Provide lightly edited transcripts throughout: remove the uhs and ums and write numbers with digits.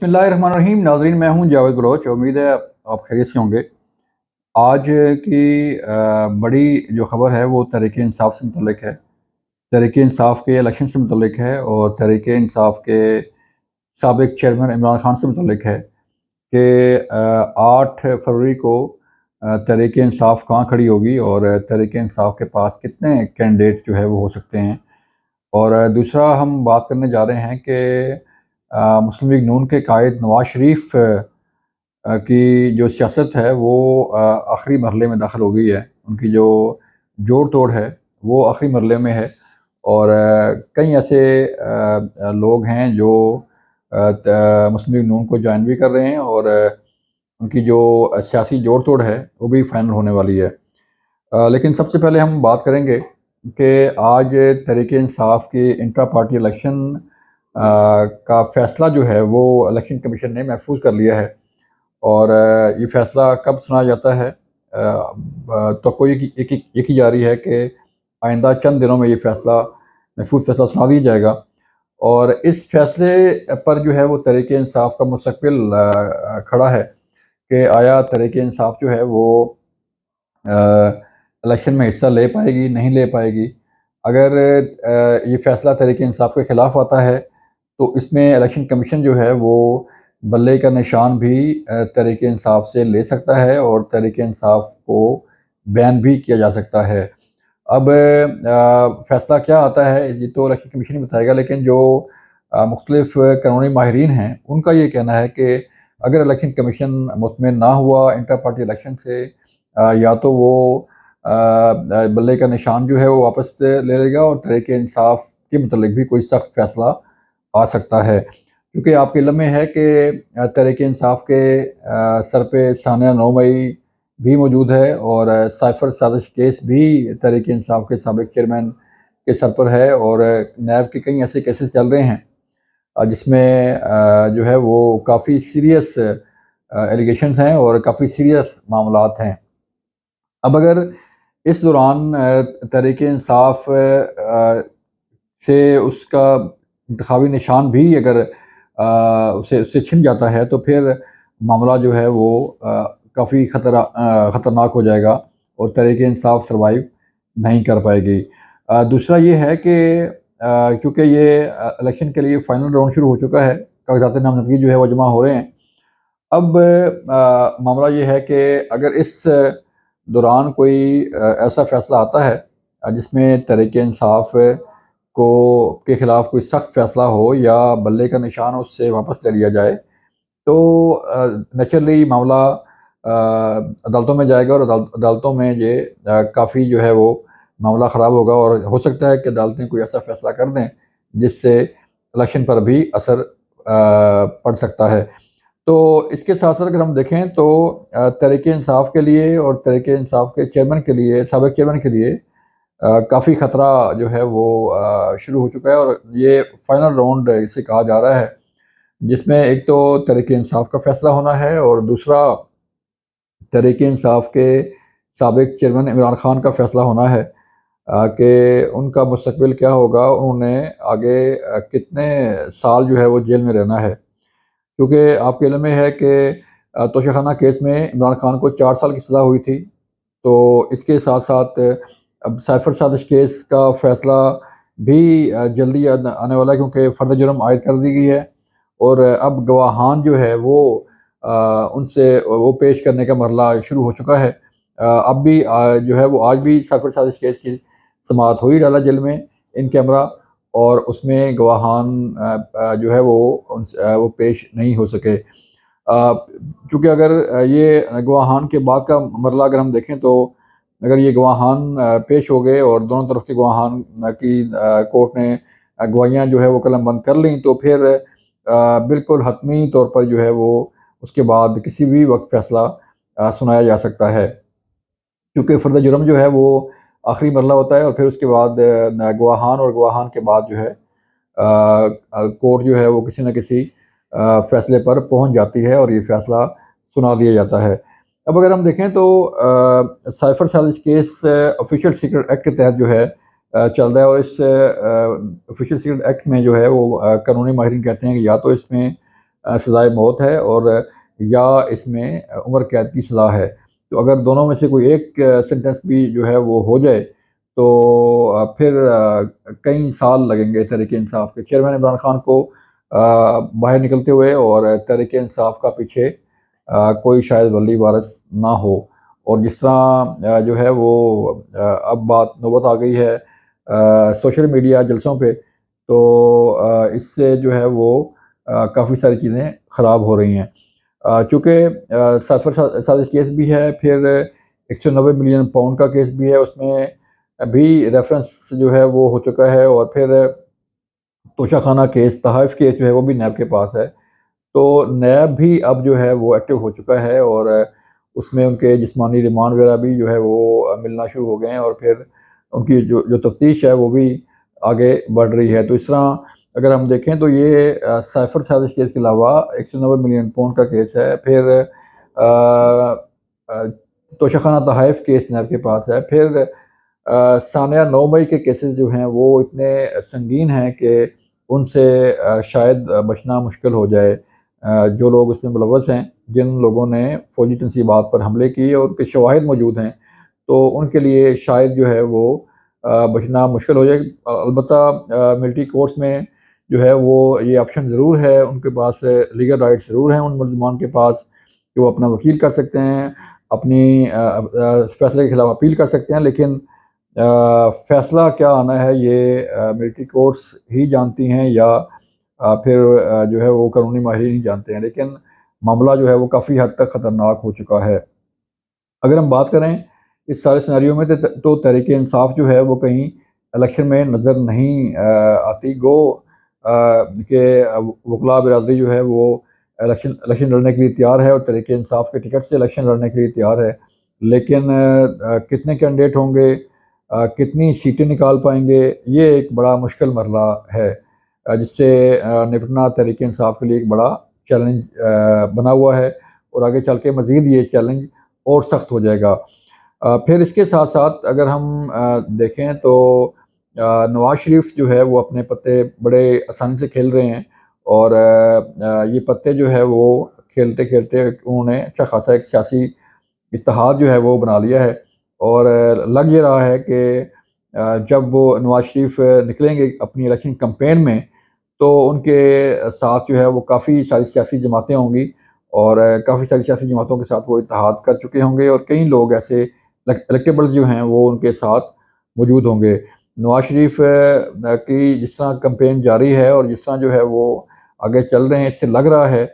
बिस्मिल्लाहिर्रहमानिर्रहीम। नाज़रीन, मैं हूं जावेद बलोच। उम्मीद है आप खैरियत से होंगे। आज की बड़ी जो ख़बर है वो तहरीक-ए-इंसाफ़ से मुतल्लिक़ है। तहरीक-ए-इंसाफ़ के इलेक्शन से मुतल्लिक़ है और तहरीक-ए-इंसाफ़ के साबिक़ चेयरमैन इमरान खान से मुतल्लिक़ है कि 8 फरवरी को तहरीक-ए-इंसाफ़ कहाँ खड़ी होगी और तहरीक-ए-इंसाफ़ के पास कितने कैंडिडेट जो है वो हो सकते हैं। और दूसरा हम बात करने जा रहे हैं कि मुस्लिम लीग नून के कायद नवाज़ शरीफ की जो सियासत है वो आखिरी मरहले में दाखिल हो गई है। उनकी जो जोड़ तोड़ है वो आखिरी मरहले में है और कई ऐसे लोग हैं जो मुस्लिम लीग नून को ज्वाइन भी कर रहे हैं और उनकी जो सियासी जोड़ तोड़ है वो भी फाइनल होने वाली है। लेकिन सबसे पहले हम बात करेंगे कि आज तहरीक-ए-इंसाफ़ की इंट्रा पार्टी इलेक्शन का फ़ैसला जो है वो इलेक्शन कमीशन ने महफूज कर लिया है और ये फ़ैसला कब सुनाया जाता है, तो ये की जा रही है कि आइंदा चंद दिनों में ये फ़ैसला महफूज फ़ैसला सुना दिया जाएगा और इस फ़ैसले पर जो है वो तहरीक-ए-इंसाफ़ का मुस्तकबिल खड़ा है कि आया तहरीक-ए-इंसाफ़ जो है वो इलेक्शन में हिस्सा ले पाएगी, नहीं ले पाएगी। अगर ये फ़ैसला तहरीक-ए-इंसाफ़ के ख़िलाफ़ आता है तो इसमें इलेक्शन कमीशन जो है वो बल्ले का निशान भी तहरीक-ए-इंसाफ़ से ले सकता है और तहरीक-ए-इंसाफ़ को बैन भी किया जा सकता है। अब फ़ैसला क्या आता है ये तो इलेक्शन कमीशन ही बताएगा, लेकिन जो मुख्तलिफ़ कानूनी माहिरीन हैं उनका ये कहना है कि अगर इलेक्शन कमीशन मुतमिन ना हुआ इंटर पार्टी इलेक्शन से, या तो वो बल्ले का निशान जो है वो वापस ले लेगा और तहरीक-ए-इंसाफ़ के मुतल्लिक़ भी कोई सख्त फ़ैसला आ सकता है। क्योंकि आपके इल्म में है कि तहरीक-ए-इंसाफ़ के सर पे सानिया नौमई भी मौजूद है और साइफ़र साजिश केस भी तहरीक-ए-इंसाफ़ के साबिक़ चेयरमैन के सर पर है और नैब के कई ऐसे केसेस चल रहे हैं जिसमें जो है वो काफ़ी सीरियस एलिगेशंस हैं और काफ़ी सीरियस मामलात हैं। अब अगर इस दौरान तहरीक-ए-इंसाफ़ से उसका इंतखाबी निशान भी अगर उसे उससे छिन जाता है तो फिर मामला जो है वो काफ़ी ख़तरनाक हो जाएगा और तहरीक-ए-इंसाफ़ सर्वाइव नहीं कर पाएगी। दूसरा ये है कि क्योंकि ये इलेक्शन के लिए फ़ाइनल राउंड शुरू हो चुका है, कागज़ात नामज़दगी जो है वो जमा हो रहे हैं। अब मामला ये है कि अगर इस दौरान कोई ऐसा फ़ैसला आता है जिसमें तहरीक-ए-इंसाफ़ को के ख़िलाफ़ कोई सख्त फ़ैसला हो या बल्ले का निशान उससे वापस ले लिया जाए, तो नेचुरली मामला अदालतों में जाएगा और अदालतों में ये काफ़ी जो है वो मामला ख़राब होगा और हो सकता है कि अदालतें कोई ऐसा फ़ैसला कर दें जिससे इलेक्शन पर भी असर पड़ सकता है। तो इसके साथ-साथ अगर हम देखें तो तहरीक-ए-इंसाफ़ के लिए और तहरीक-ए-इंसाफ़ के चेयरमैन के लिए, साबिक़ चेयरमैन के लिए काफ़ी ख़तरा जो है वो शुरू हो चुका है और ये फ़ाइनल राउंड इसे कहा जा रहा है, जिसमें एक तो तहरीक-ए-इंसाफ़ का फ़ैसला होना है और दूसरा तहरीक-ए-इंसाफ़ के साबिक़ चेयरमैन इमरान खान का फ़ैसला होना है कि उनका मुस्तकबिल क्या होगा, उन्होंने आगे कितने साल जो है वो जेल में रहना है। क्योंकि आपके इल्म में है कि तोशाखाना केस में इमरान खान को 4 साल की सज़ा हुई थी। तो इसके साथ-साथ अब साइफ़र साजिश केस का फ़ैसला भी जल्दी आने वाला है क्योंकि फ़र्द जुर्म आयद कर दी गई है और अब गवाहान जो है वो उनसे वो पेश करने का मरहला शुरू हो चुका है। अब भी जो है वो आज भी साइफ़र साजिश केस की समाअत हुई डाला जेल में इन कैमरा और उसमें गवाहान जो है वो पेश नहीं हो सके। क्योंकि अगर ये गवाहान के बाद का मरला अगर हम देखें तो अगर ये गवाहान पेश हो गए और दोनों तरफ के गवाहान की कोर्ट ने गवाहियाँ जो है वो कलमबंद कर लीं तो फिर बिल्कुल हतमी तौर पर जो है वो उसके बाद किसी भी वक़्त फ़ैसला सुनाया जा सकता है। क्योंकि फ़र्द जुर्म जो है वो आखिरी मरला होता है और फिर उसके बाद गवाहान और गवाहान के बाद जो है कोर्ट जो है वो किसी न किसी फ़ैसले पर पहुँच जाती है और ये फ़ैसला सुना दिया जाता है। अब अगर हम देखें तो साइफ़र साजिश केस ऑफ़िशियल सीक्रेट एक्ट के तहत जो है चल रहा है और इस ऑफ़िशियल सीक्रेट एक्ट में जो है वो कानूनी माहिरीन कहते हैं कि या तो इसमें سزائے موت ہے اور یا اس میں عمر قید کی سزا ہے۔ تو اگر دونوں میں سے کوئی ایک سینٹنس بھی جو ہے وہ ہو جائے تو پھر کئی سال لگیں گے تحریک انصاف کے چیئرمین عمران خان کو باہر نکلتے ہوئے، اور تحریک انصاف کا پیچھے کوئی شاید ولی وارث نہ ہو۔ اور جس طرح جو ہے وہ اب بات نوبت آ گئی ہے سوشل میڈیا جلسوں پہ، تو اس سے جو ہے وہ کافی ساری چیزیں خراب ہو رہی ہیں۔ چونکہ سرفر سازش کیس بھی ہے، پھر 190 ملین پاؤنڈ کا کیس بھی ہے، اس میں بھی ریفرنس جو ہے وہ ہو چکا ہے، اور پھر توشہ خانہ کیس، تحائف کیس جو ہے وہ بھی نیب کے پاس ہے۔ تو نیب بھی اب جو ہے وہ ایکٹیو ہو چکا ہے، اور اس میں ان کے جسمانی ریمانڈ وغیرہ بھی جو ہے وہ ملنا شروع ہو گئے ہیں، اور پھر ان کی جو تفتیش ہے وہ بھی آگے بڑھ رہی ہے۔ تو اس طرح اگر ہم دیکھیں تو یہ سائفر سازش کیس کے علاوہ 190 ملین پاؤنڈ کا کیس ہے، پھر توشہ خانہ تحائف کیس نیب کے پاس ہے، پھر ثانیہ 9 مئی کے کیسز جو ہیں وہ اتنے سنگین ہیں کہ ان سے شاید بچنا مشکل ہو جائے۔ جو لوگ اس میں ملوث ہیں، جن لوگوں نے فوجی تنصیبات پر حملے کیے اور ان کے شواہد موجود ہیں، تو ان کے لیے شاید جو ہے وہ بچنا مشکل ہو جائے۔ البتہ ملٹری کورٹس میں جو ہے وہ یہ آپشن ضرور ہے، ان کے پاس لیگل رائٹ ضرور ہیں ان ملزمان کے پاس کہ وہ اپنا وکیل کر سکتے ہیں، اپنی فیصلے کے خلاف اپیل کر سکتے ہیں، لیکن فیصلہ کیا آنا ہے یہ ملٹری کورٹس ہی جانتی ہیں، یا پھر جو ہے وہ قانونی ماہرین نہیں جانتے ہیں۔ لیکن معاملہ جو ہے وہ کافی حد تک خطرناک ہو چکا ہے۔ اگر ہم بات کریں اس سارے سیناریوں میں تو تحریک انصاف جو ہے وہ کہیں الیکشن میں نظر نہیں آتی، گو کہ وکلاء برادری جو ہے وہ الیکشن لڑنے کے لیے تیار ہے، اور تحریک انصاف کے ٹکٹ سے الیکشن لڑنے کے لیے تیار ہے، لیکن کتنے کینڈیڈیٹ ہوں گے، کتنی سیٹیں نکال پائیں گے، یہ ایک بڑا مشکل مرحلہ ہے، جس سے نپٹنا تحریک انصاف کے لیے ایک بڑا چیلنج بنا ہوا ہے، اور آگے چل کے مزید یہ چیلنج اور سخت ہو جائے گا۔ پھر اس کے ساتھ ساتھ اگر ہم دیکھیں تو نواز شریف جو ہے وہ اپنے پتے بڑے آسانی سے کھیل رہے ہیں، اور یہ پتے جو ہے وہ کھیلتے کھیلتے انہوں نے اچھا خاصا ایک سیاسی اتحاد جو ہے وہ بنا لیا ہے، اور لگ یہ رہا ہے کہ جب وہ نواز شریف نکلیں گے اپنی الیکشن کمپین میں، تو ان کے ساتھ جو ہے وہ کافی ساری سیاسی جماعتیں ہوں گی، اور کافی ساری سیاسی جماعتوں کے ساتھ وہ اتحاد کر چکے ہوں گے، اور کئی لوگ ایسے الیکٹیبلز جو ہیں وہ ان کے ساتھ موجود ہوں گے۔ نواز شریف کی جس طرح کمپین جاری ہے، اور جس طرح جو ہے وہ آگے چل رہے ہیں، اس سے لگ رہا ہے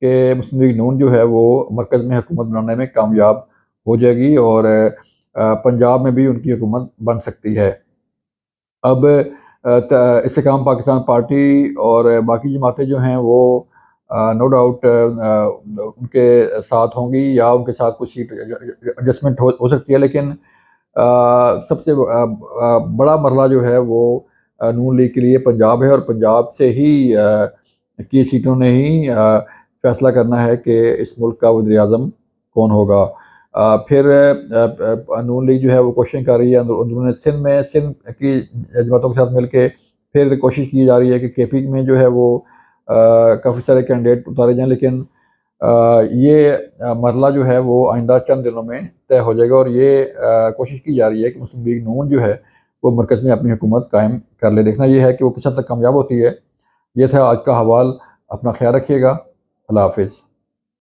کہ مسلم لیگ نون جو ہے وہ مرکز میں حکومت بنانے میں کامیاب ہو جائے گی، اور پنجاب میں بھی ان کی حکومت بن سکتی ہے۔ اب استحکام پاکستان پارٹی اور باقی جماعتیں جو ہیں وہ نو ڈاؤٹ ان کے ساتھ ہوں گی، یا ان کے ساتھ کچھ سیٹ ایڈجسٹمنٹ ہو سکتی ہے، لیکن سب سے بڑا مرحلہ جو ہے وہ نون لیگ کے لیے پنجاب ہے، اور پنجاب سے ہی کی سیٹوں نے ہی فیصلہ کرنا ہے کہ اس ملک کا وزیر اعظم کون ہوگا۔ پھر نون لیگ جو ہے وہ کوششیں کر رہی ہے اندرون سندھ میں، سندھ کی جماعتوں کے ساتھ مل کے پھر کوشش کی جا رہی ہے کہ کے پی میں جو ہے وہ کافی سارے کینڈیڈیٹ اتارے جائیں، لیکن یہ مرحلہ جو ہے وہ آئندہ چند دنوں میں طے ہو جائے گا، اور یہ کوشش کی جا رہی ہے کہ مسلم لیگ نون جو ہے وہ مرکز میں اپنی حکومت قائم کر لے۔ دیکھنا یہ ہے کہ وہ کس حد تک کامیاب ہوتی ہے۔ یہ تھا آج کا حوال، اپنا خیال رکھیے گا، اللہ حافظ۔